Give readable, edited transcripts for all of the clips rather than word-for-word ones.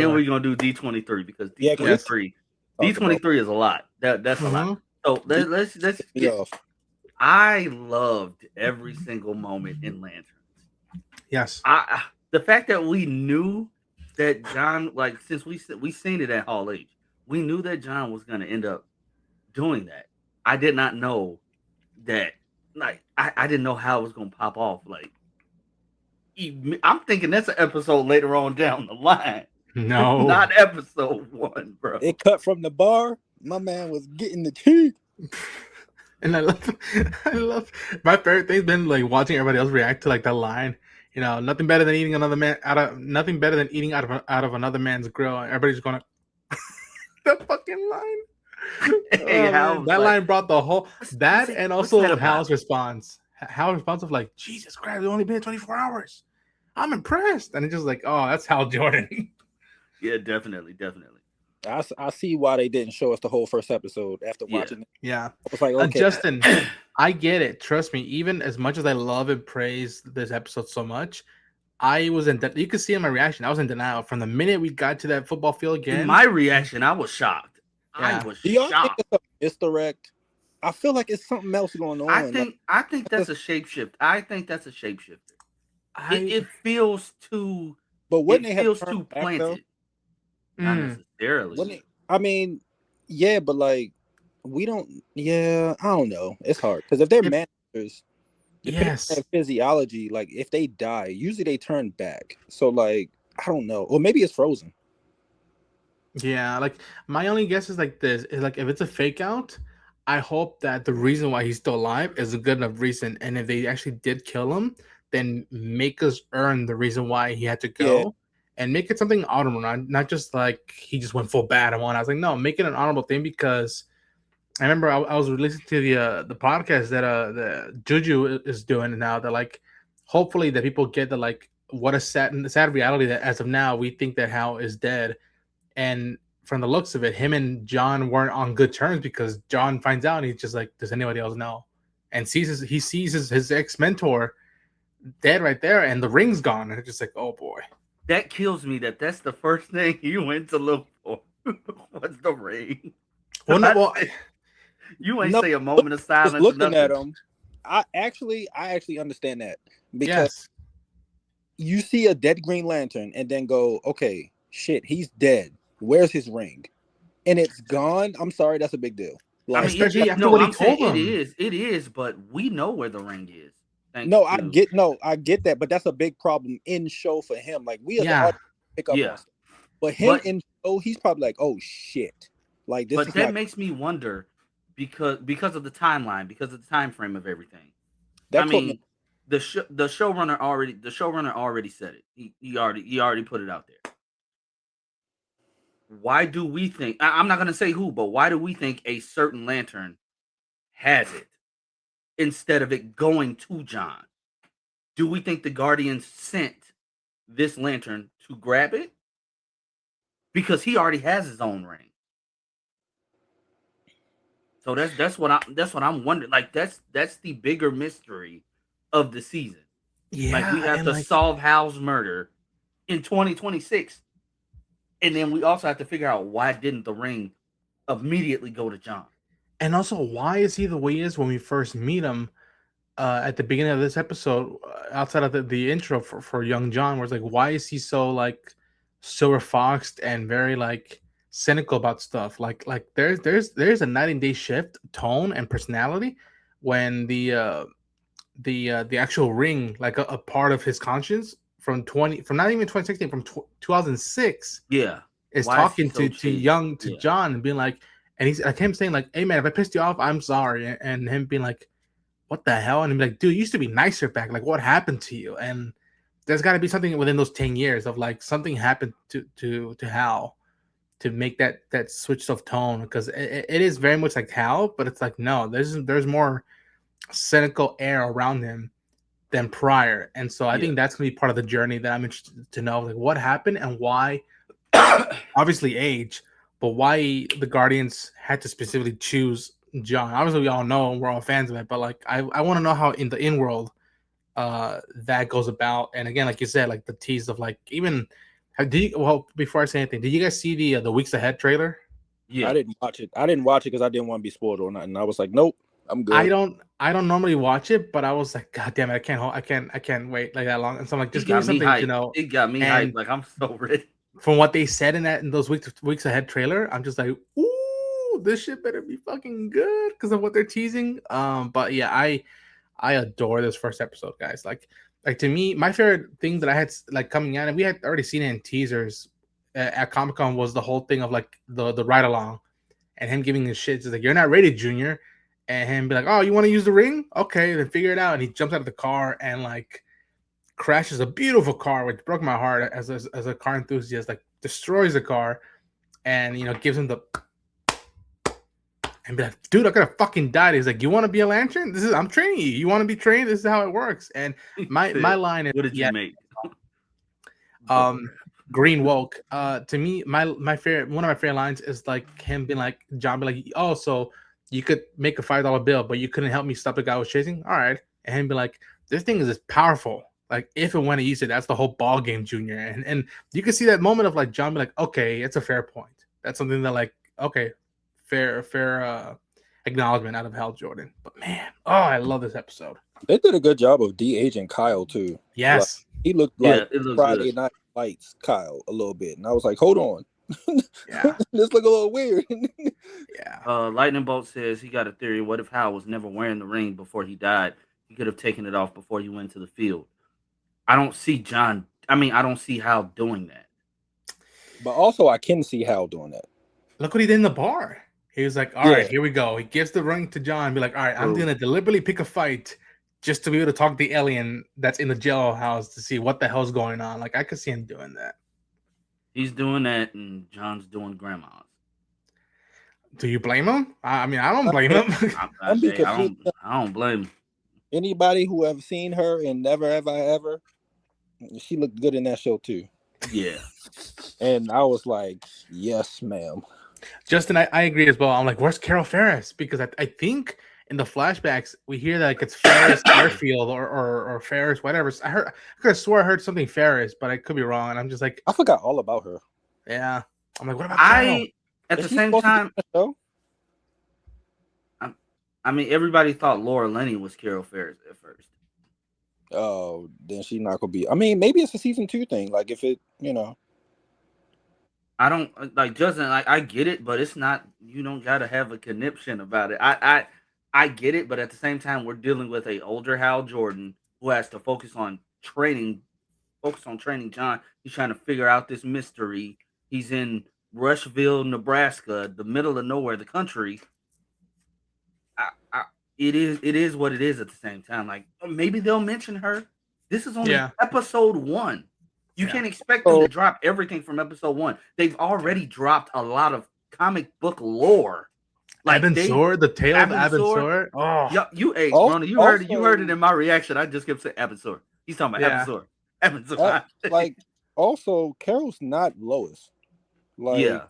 then we're gonna do D23 because Yeah, D23 is a lot. That's a lot. So let's get. I loved every single moment in Lanterns. Yes. The fact that we knew that John, like, since we seen it at Hall H, we knew that John was gonna end up doing that. I did not know that. Like, I didn't know how it was gonna pop off. Like, I'm thinking that's an episode later on down the line. No, not episode 1, bro. It cut from the bar. My man was getting the tea. And I love my favorite thing's been like watching everybody else react to like that line. You know, nothing better than eating out of another man's grill. Everybody's going to that fucking line. Hey, that line brought the whole and also Hal's response. Hal's response of like, Jesus Christ, it's only been 24 hours. I'm impressed. And it's just like, oh, that's Hal Jordan. Yeah, definitely. I see why they didn't show us the whole first episode after watching it. Yeah. I was like, okay. Justin, I get it. Trust me, even as much as I love and praise this episode so much, I was in you could see in my reaction, I was in denial. From the minute we got to that football field again. In my reaction, I was shocked. Yeah. I was Do y'all shocked. think it's a misdirect? I feel like it's something else going on. I think that's a shapeshift. I think that's a shapeshifter. It feels too. But wouldn't it they feels have too back, planted? Not necessarily. I mean, yeah, but like we don't. Yeah, I don't know. It's hard because if they're managers, yes, on physiology, like if they die, usually they turn back. So like I don't know, or maybe it's frozen. Yeah, like my only guess is like this: is like if it's a fake out, I hope that the reason why he's still alive is a good enough reason, and if they actually did kill him, then make us earn the reason why he had to go. Yeah. And make it something honorable, not just like he just went full bad and won. I was like, no, make it an honorable thing because I remember I was listening to the podcast that the Juju is doing now. That like, hopefully that people get the like what a sad reality that as of now we think that Hal is dead, and from the looks of it, him and John weren't on good terms because John finds out and he's just like, does anybody else know? And he sees his ex mentor dead right there, and the ring's gone, and it's just like, oh boy. That kills me. That's the first thing you went to look for. What's the ring? Well, you ain't say a moment of silence. Just looking at him, I actually understand that because you see a dead Green Lantern and then go, okay, shit, he's dead. Where's his ring? And it's gone. I'm sorry, that's a big deal. Like, especially after what he told him. It is, but we know where the ring is. I get that, but that's a big problem in show for him. Like we as pick up on stuff. But him in show, he's probably like, oh shit. Like this. But that makes me wonder because of the timeline, because of the time frame of everything. The showrunner already said it. He already put it out there. Why do we think I'm not gonna say who, but why do we think a certain lantern has it? Instead of it going to John, do we think the Guardians sent this lantern to grab it? Because he already has his own ring. So that's what I'm wondering. Like that's the bigger mystery of the season. Yeah, like we have to solve Hal's murder in 2026, and then we also have to figure out why didn't the ring immediately go to John. And also, why is he the way he is when we first meet him at the beginning of this episode, outside of the intro for young John, where it's like, why is he so like silver foxed and very like cynical about stuff? Like there's a night and day shift tone and personality when the actual ring, like a part of his conscience from not even 2016, from 2006, is why talking is to John and being like. And he's like him saying like, "Hey man, if I pissed you off, I'm sorry." And him being like, "What the hell?" And him like, "Dude, you used to be nicer back. Like, what happened to you?" And there's got to be something within those 10 years of like something happened to Hal to make that switch of tone, because it is very much like Hal, but it's like no, there's more cynical air around him than prior, and so I think that's gonna be part of the journey that I'm interested to know, like what happened and why. Obviously, age. But why the Guardians had to specifically choose John? Obviously, we all know and we're all fans of it. But like, I want to know how in the in-world that goes about. And again, like you said, like the tease of like even Before I say anything, did you guys see the Weeks Ahead trailer? Yeah, I didn't watch it. I didn't watch it because I didn't want to be spoiled or nothing. I was like, nope, I'm good. I don't normally watch it, but I was like, God damn it, I can't wait like that long. And so I'm like, just give me something to know. It got me hyped. Like I'm so ready. From what they said in those weeks ahead trailer, I'm just like, ooh, this shit better be fucking good because of what they're teasing. But yeah, I adore this first episode, guys. Like to me, my favorite thing that I had like coming out, and we had already seen it in teasers at Comic-Con, was the whole thing of like the ride along and him giving his shit. It's like, you're not rated, Junior. And him be like, oh, you want to use the ring? Okay, then figure it out. And he jumps out of the car and like crashes a beautiful car, which broke my heart as a car enthusiast. Like destroys the car, and gives him the and be like, dude, I could have fucking died. He's like, you want to be a lantern? I'm training you. You want to be trained? This is how it works. And my line is, what did you make? Green woke. To me, my favorite, one of my favorite lines is like him being like, John be like, oh, so you could make a $5 bill, but you couldn't help me stop the guy I was chasing. All right. And him be like, this thing is as powerful. Like if and when I use it, that's the whole ball game, Junior. And you can see that moment of like John be like, okay, it's a fair point. That's something that like, okay, fair acknowledgement out of Hal Jordan. But man, I love this episode. They did a good job of de-aging Kyle too. Yes. Like, he looked like Friday Night Lights Kyle a little bit. And I was like, hold on. Yeah. This look a little weird. Yeah. Lightning Bolt says he got a theory. What if Hal was never wearing the ring before he died? He could have taken it off before he went to the field. I don't see Hal doing that. But also I can see Hal doing that. Look what he did in the bar. He was like, all right, here we go. He gives the ring to John, be like, all right, I'm going to deliberately pick a fight just to be able to talk to the alien that's in the jailhouse to see what the hell's going on. Like, I could see him doing that. He's doing that, and John's doing grandma's. Do you blame him? I mean, I don't blame him. I don't blame him. Anybody who ever seen her and Never Ever, she looked good in that show too. Yeah. And I was like, yes, ma'am. Justin, I agree as well. I'm like, where's Carol Ferris? Because I think in the flashbacks we hear that it's Ferris Airfield or Ferris, whatever. I could have swore I heard something Ferris, but I could be wrong. And I'm just like, I forgot all about her. Yeah. I'm like, what about Carol? At the same time, I mean, everybody thought Laura Linney was Carol Ferris at first. Oh, then she's not gonna be. I mean, maybe it's a season 2 thing. Like if it, I don't like Justin. Like I get it, but it's not. You don't gotta have a conniption about it. I get it, but at the same time, we're dealing with a older Hal Jordan who has to focus on training John. He's trying to figure out this mystery. He's in Rushville, Nebraska, the middle of nowhere, the country. It is what it is at the same time. Like maybe they'll mention her. This is only episode 1. You can't expect them to drop everything from episode 1. They've already dropped a lot of comic book lore. Like Sword, the tale of Sword. Oh, yeah, you heard it in my reaction. I just kept saying Sword. He's talking about Sword. Like also, Carol's not Lois. Like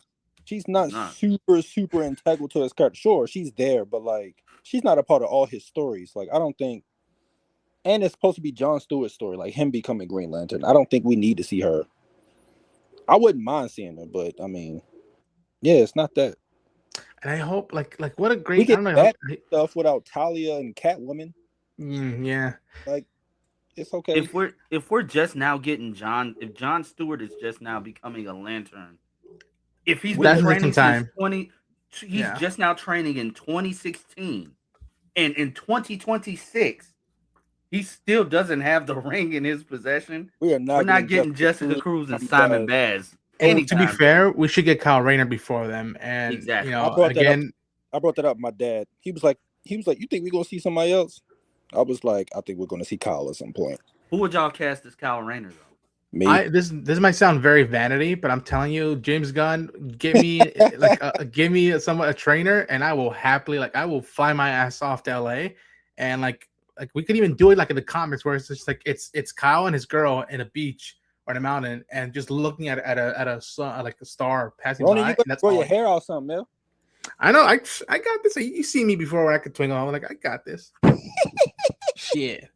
she's not super integral to his character. Sure, she's there, but like she's not a part of all his stories. Like I don't think, and it's supposed to be John Stewart's story, like him becoming Green Lantern. I don't think we need to see her. I wouldn't mind seeing her, but I mean, yeah, it's not that. And I hope, like what a great. We get that stuff without Talia and Catwoman. Yeah, like it's okay. If we're just now getting John, if John Stewart is just now becoming a Lantern, if he's been training since 20, he's just now training in 2016, and in 2026, he still doesn't have the ring in his possession. We're not getting Jessica Cruz and Simon Baz. To be fair, we should get Kyle Rayner before them. And exactly. I brought that up. My dad, he was like, you think we're gonna see somebody else? I was like, I think we're gonna see Kyle at some point. Who would y'all cast as Kyle Rayner though? Me. This might sound very vanity, but I'm telling you, James Gunn, give me a trainer, and I will happily I will fly my ass off to LA, and like we could even do it like in the comics where it's just like it's Kyle and his girl in a beach or in a mountain and just looking at a sun, like a star passing by. You and that's grow your hair out something, man. I know. I got this. You see me before where I could twing on. Like I got this. Shit.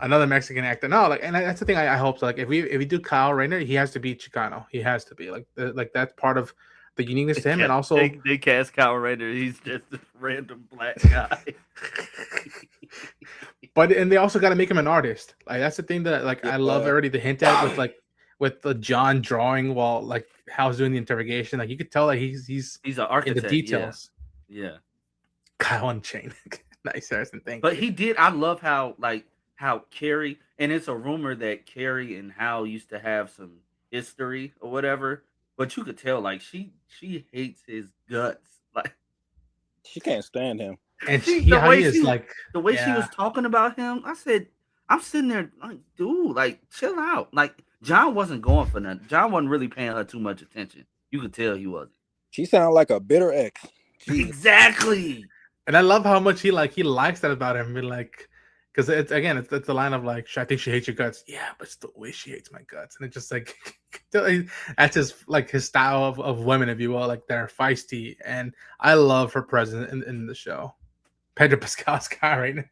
Another Mexican actor. No, like, and that's the thing. I hope so. Like, if we do Kyle Rayner, he has to be Chicano. He has to be like that's part of the uniqueness to him, and also they cast Kyle Rayner. He's just a random black guy. But and they also got to make him an artist. Like that's the thing that like I love already the hint at with the John drawing while like Hal's doing the interrogation. Like you could tell that he's an architect in the details. Yeah. Kyle Unchained. Nice, Harrison. Thank but you. He did. I love how Carrie, and it's a rumor that Carrie and Hal used to have some history or whatever. But you could tell like she hates his guts. Like she can't stand him. And the way she was talking about him, I said, I'm sitting there like, dude, like chill out. Like John wasn't going for nothing. John wasn't really paying her too much attention. You could tell he wasn't. She sounded like a bitter ex. Exactly. And I love how much he likes that about him. Like, because it's the line of like, I think she hates your guts. Yeah, but it's the way she hates my guts. And it's just like that's his style of women, if you will, like they're feisty. And I love her presence in the show. Pedro Pascal's guy right now.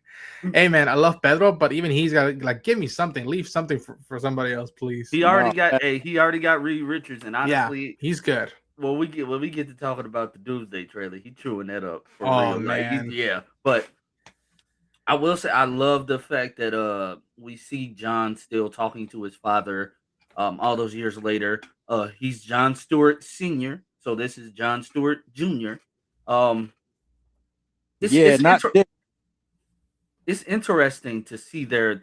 Hey man, I love Pedro, but even he's got to like give me something, leave something for somebody else, please. He already got Reed Richards, and honestly, he's good. When we get to talking about the Doomsday trailer, he chewing that up. For real. Man, like, but I will say I love the fact that we see John still talking to his father, all those years later. He's John Stewart Sr., so this is John Stewart Jr. It's interesting to see their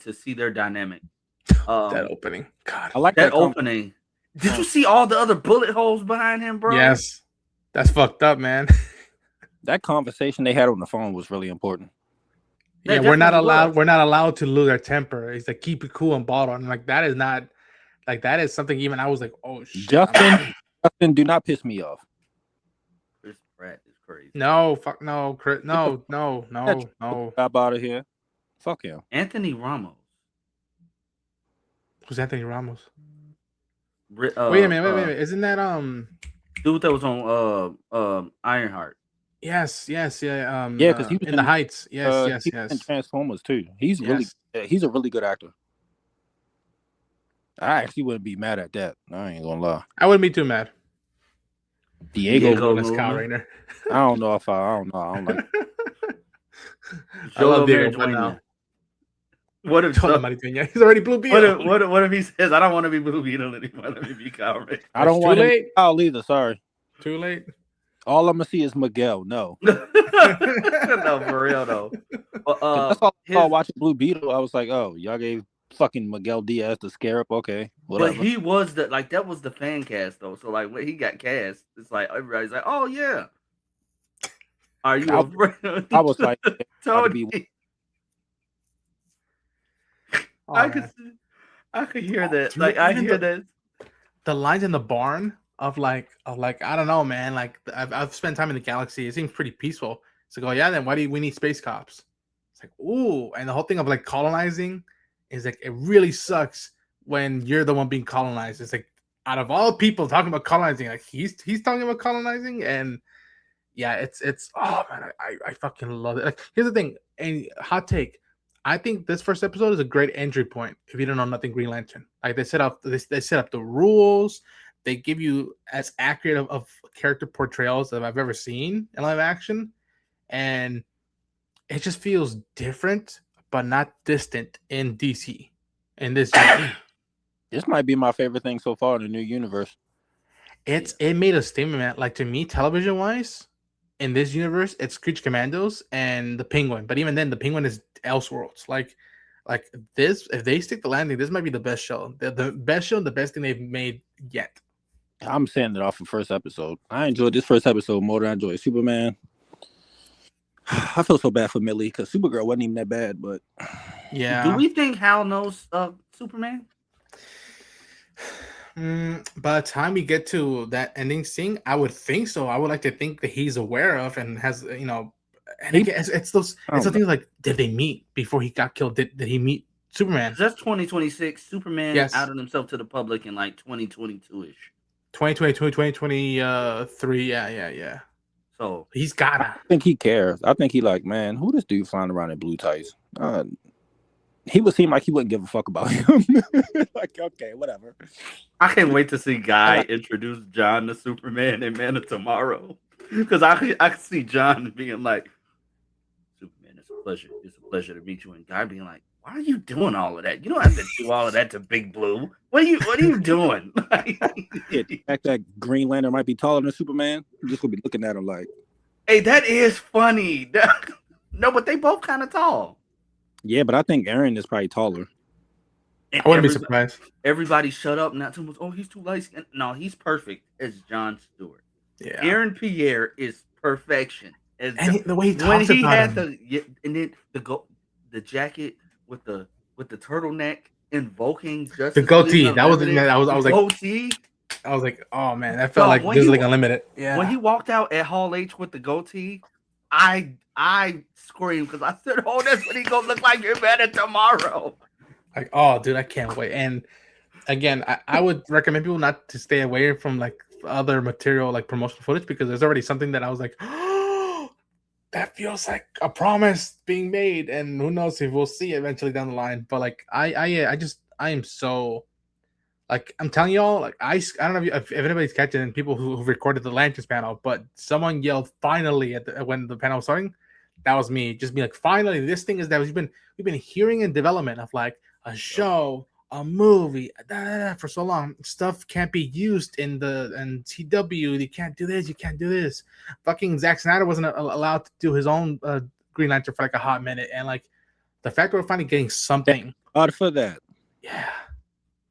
dynamic. That opening, God, I like that opening. Did you see all the other bullet holes behind him, bro? Yes, that's fucked up, man. That conversation they had on the phone was really important. Yeah, we're not allowed to lose our temper. He's like, keep it cool and bottle. And like that is not like that is something. Even I was like, oh shit, Justin, do not piss me off. Chris Pratt is crazy. No, fuck no, Chris, no. Stop out of here. Fuck him. Anthony Ramos. Who's Anthony Ramos? Wait a minute. Isn't that dude that was on Ironheart? Yes, yeah. Yeah, because he was in the Heights. Yes. In Transformers too. He's a really good actor. I actually wouldn't be mad at that. I ain't gonna lie. I wouldn't be too mad. Diego as Kyle Rayner. I don't know. I don't like. I love Diego now. What if he's already Blue Beetle? What if he says, I don't want to be Blue Beetle anymore? Let me be Kyle Rayner. I don't want to be Kyle either. Sorry. Too late. All I'm gonna see is Miguel. No. No, for real though. That's all I saw watching Blue Beetle. I was like, oh, y'all gave fucking Miguel Diaz the Scarab. Okay, whatever. But he was that was the fan cast though. So like when he got cast, it's like everybody's like, oh yeah. Are you afraid? I was like, Tony. I could hear that. Like I hear that. The lines in the barn of like I don't know, man. Like I've spent time in the galaxy. It seems pretty peaceful. It's like, oh yeah, then why do we need space cops? It's like, ooh, and the whole thing of like colonizing is like it really sucks when you're the one being colonized. It's like out of all people talking about colonizing, like he's talking about colonizing, and yeah, it's oh man, I fucking love it. Like here's the thing, and hot take. I think this first episode is a great entry point if you don't know nothing Green Lantern. Like they set up the rules. They give you as accurate of character portrayals that I've ever seen in live action, and it just feels different but not distant in DC. In this, this might be my favorite thing so far in the new universe. It made a statement, man. Like to me, television wise, in this universe, it's Screech Commandos and the Penguin. But even then, the Penguin is Elseworlds. Like this, if they stick the landing, this might be the best show. The best show, the best thing they've made yet. I'm saying it off the first episode. I enjoyed this first episode more than I enjoyed Superman. I feel so bad for Millie because Supergirl wasn't even that bad, but yeah. Do we think Hal knows Superman? By the time we get to that ending scene, I would think so. I would like to think that he's aware of and has, you know, and it's those things like, did they meet before he got killed? Did he meet Superman? That's 2026. Superman outed himself to the public in like 2022-ish. 2022, 2023. Yeah. So he's gotta. I think he cares. I think he like, man, who this dude flying around in blue tights? He would seem like he wouldn't give a fuck about him. Like, okay, whatever. I can't wait to see Guy introduce John to Superman and Man of Tomorrow, because I can see John being like, Superman, it's a pleasure. It's a pleasure to meet you, and Guy being like, why are you doing all of that? You don't have to do all of that to Big Blue. What are you doing? Yeah, the fact that Green Lantern might be taller than Superman, I'm just gonna be looking at him like, hey, that is funny. No, but they both kind of tall. yeah, but I think Aaron is probably taller. And I wouldn't be surprised. Everybody shut up. Not too much. Oh, he's too light. No, he's perfect as John Stewart. Yeah. Aaron Pierre is perfection. As the way he talks when he about had him. and then the jacket with the turtleneck invoking Justice The goatee. League That was Unlimited, I was like goatee. I was like, oh man, that felt like this is like Unlimited. Yeah. When he walked out at Hall H with the goatee, I screamed because I said, "Oh, that's what he gonna look like in Man of Tomorrow." Like, oh, dude, I can't wait. And again, I would recommend people not to stay away from like other material, like promotional footage, because there's already something that I was like, oh, that feels like a promise being made, and who knows if we'll see it eventually down the line. But like, I am so. Like, I'm telling y'all, like, I don't know if anybody's catching it, people who recorded the Lanterns panel, but someone yelled finally when the panel was starting. That was me. Just be like, finally, this thing is that we've been hearing in development of like a show, a movie, for so long. Stuff can't be used in CW. You can't do this. You can't do this. Fucking Zack Snyder wasn't allowed to do his own Green Lantern for like a hot minute, and like the fact that we're finally getting something. Hard for that. Yeah.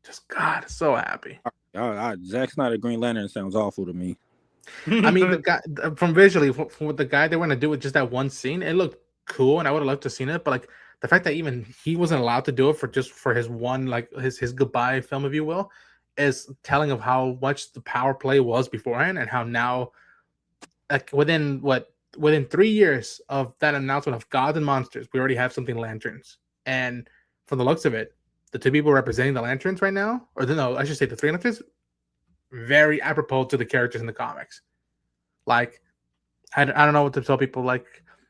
Just God, so happy. Zack Snyder Green Lantern sounds awful to me. I mean, the guy from visually, from the guy they were gonna do with just that one scene, it looked cool, and I would have loved to have seen it. But like the fact that even he wasn't allowed to do it for his one, like his goodbye film, if you will, is telling of how much the power play was beforehand, and how now, like within 3 years of that announcement of Gods and Monsters, we already have something Lanterns, and from the looks of it, the two people representing the Lanterns right now, or no, I should say the three Lanterns, very apropos to the characters in the comics. Like, I don't know what to tell people. Like,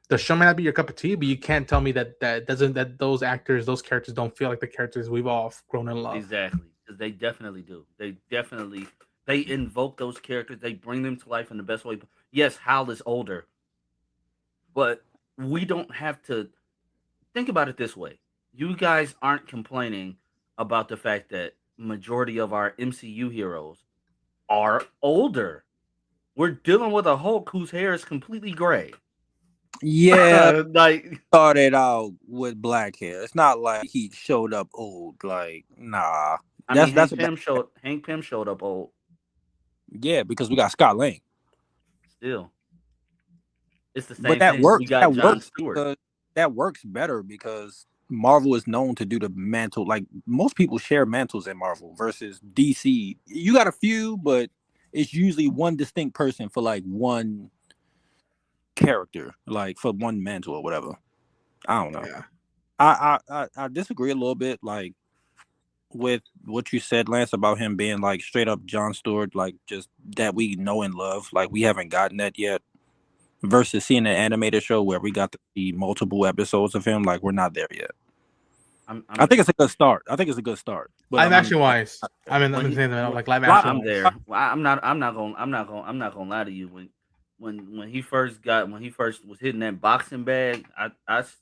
the show may not be your cup of tea, but you can't tell me that those actors, those characters don't feel like the characters we've all grown in love. Exactly, because they definitely do. They invoke those characters. They bring them to life in the best way. Yes, Hal is older, but we don't have to think about it this way. You guys aren't complaining about the fact that majority of our MCU heroes are older. We're dealing with a Hulk whose hair is completely gray. Yeah, like started out with black hair. It's not like he showed up old. Like, nah. Hank Pym showed up old. Yeah, because we got Scott Lang. Still, it's the same. But that thing. works. We got John Stewart. That works better because Marvel is known to do the mantle. Like, most people share mantles in Marvel versus DC. You got a few, but it's usually one distinct person for like one character, like for one mantle or whatever. I don't know. Yeah. I disagree a little bit, like with what you said, Lance, about him being like straight up John Stewart, like just that we know and love. Like, we haven't gotten that yet. Versus seeing an animated show where we got to see multiple episodes of him, like, we're not there yet. I think it's a good start. But I'm actually wise. I'm saying that like live action. I'm there. I'm not gonna lie to you. When he first was hitting that boxing bag, I said,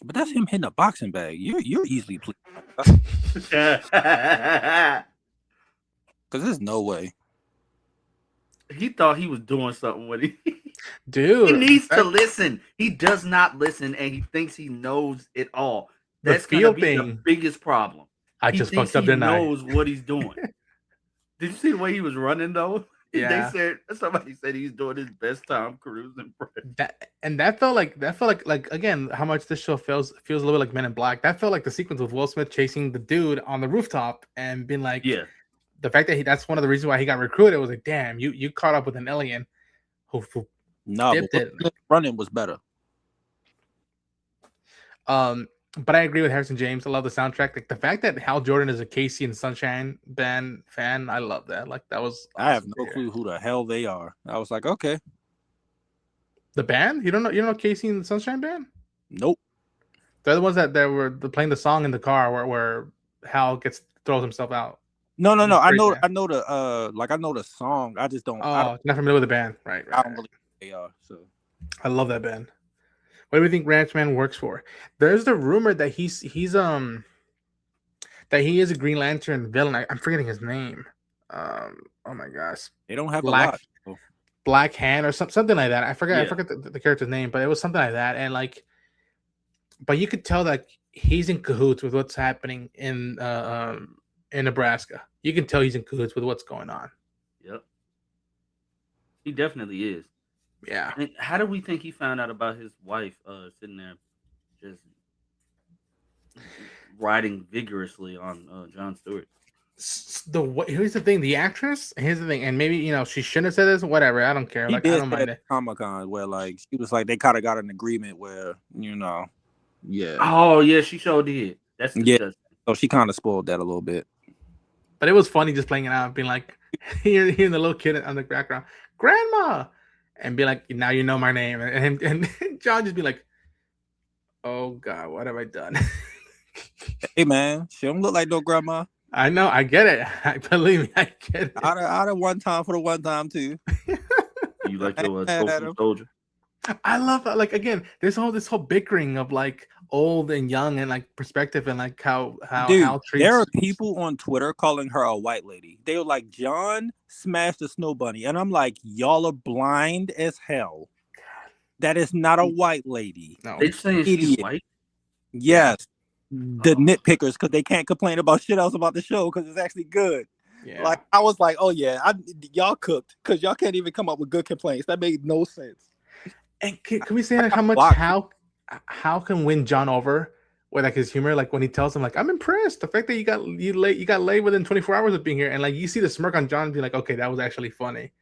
but that's him hitting a boxing bag. You're easily pleased. Because there's no way. He thought he was doing something with it. Dude, he needs to listen. He does not listen, and he thinks he knows it all. That's gonna be the biggest problem. I just fucked up, didn't I? He knows what he's doing. Did you see the way he was running though? Yeah. Somebody said he's doing his best Tom Cruise impression. That felt like again how much this show feels a little bit like Men in Black. That felt like the sequence with Will Smith chasing the dude on the rooftop and being like, yeah. The fact that that's one of the reasons why he got recruited was like, damn, you caught up with an alien who dipped it. Running was better. But I agree with Harrison James. I love the soundtrack. Like the fact that Hal Jordan is a Casey and Sunshine Band fan, I love that. Like that was awesome. I have no clue who the hell they are. I was like, okay. The band? You don't know Casey and the Sunshine Band? Nope. They're the ones that were playing the song in the car where Hal throws himself out. No. I know the song. I just don't. Oh, not familiar with the band, right? I don't believe they are. So I love that band. What do we think Ranchman works for? There's the rumor that he's that he is a Green Lantern villain. I'm forgetting his name. Oh my gosh, they don't have a lot. Black Hand or something like that. I forget the character's name, but it was something like that. And like, but you could tell that he's in cahoots with what's happening in Nebraska. You can tell he's in cahoots with what's going on. Yep, he definitely is. Yeah. And how do we think he found out about his wife sitting there just riding vigorously on Jon Stewart? Here's the thing, the actress. Here's the thing, and maybe she shouldn't have said this. Whatever, I don't care. He like did I don't mind it. Comic-Con where like she was like they kind of got an agreement where yeah. Oh yeah, she sure did. That's disgusting. So she kind of spoiled that a little bit. But it was funny just playing it out, being like, hearing the little kid on the background, Grandma, and be like, now you know my name, and John just be like, oh God, what have I done? Hey man, she don't look like no grandma. I know, I get it. I believe me, I get it. Out of one time for the one time too. You like your social soldier? I love like again, this whole bickering of like old and young and like perspective and like how Dude, Al treats. There are people on Twitter calling her a white lady. They were like, John smashed the snow bunny, and I'm like, y'all are blind as hell. That is not a white lady. No, they're saying she's white. Yes, the nitpickers, because they can't complain about shit else about the show because it's actually good. Yeah. Like I was like, oh yeah, y'all cooked because y'all can't even come up with good complaints. That made no sense. And can we say like how much how can win John over with like his humor? Like when he tells him like, I'm impressed the fact that you got laid within 24 hours of being here, and like you see the smirk on John and be like, okay, that was actually funny.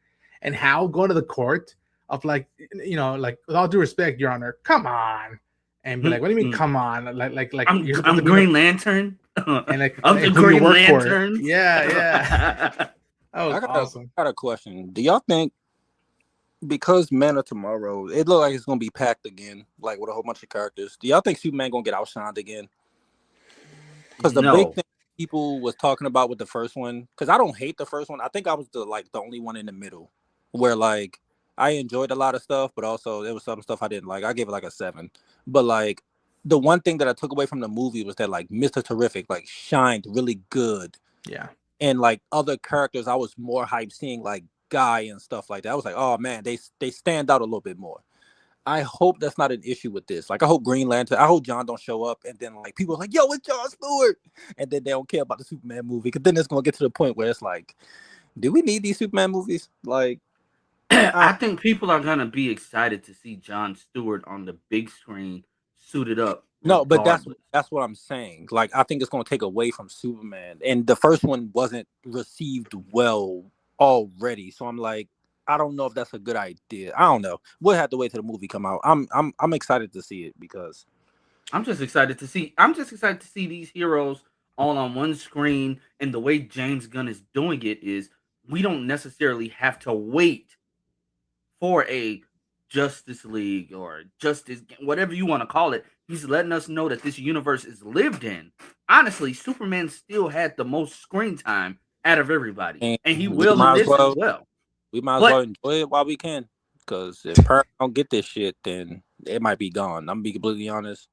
And Hal going to the court of like like with all due respect, Your Honor, come on, and be like, what do you mean, come on? Like I'm Green Lantern, and like I'm the Green Lantern. Yeah. Awesome. I got a question. Do y'all think, because Men of Tomorrow, it looks like it's gonna be packed again, like with a whole bunch of characters, do y'all think Superman gonna get outshined again? Because the big thing people was talking about with the first one, because I don't hate the first one. I think I was the only one in the middle, where like I enjoyed a lot of stuff, but also there was some stuff I didn't like. I gave it like a 7. But like the one thing that I took away from the movie was that like Mr. Terrific like shined really good. Yeah. And like other characters, I was more hyped seeing like Guy and stuff like that. I was like, oh man, they stand out a little bit more. I hope that's not an issue with this. Like I hope Green Lantern, I hope John don't show up and then like people are like, yo, it's Jon Stewart, and then they don't care about the Superman movie, because then it's gonna get to the point where it's like, do we need these Superman movies? Like I think people are gonna be excited to see Jon Stewart on the big screen suited up. No, but that's what I'm saying. Like I think it's gonna take away from Superman, and the first one wasn't received well already, so I'm like, I don't know if that's a good idea. I don't know. We'll have to wait till the movie come out. I'm excited to see it, because I'm just excited to see these heroes all on one screen. And the way James Gunn is doing it is we don't necessarily have to wait for a Justice League or Justice, whatever you want to call it. He's letting us know that this universe is lived in. Honestly, Superman still had the most screen time out of everybody, and he will in this as well. We might as well enjoy it while we can, because if Perk don't get this shit, then it might be gone. I'm gonna be completely honest.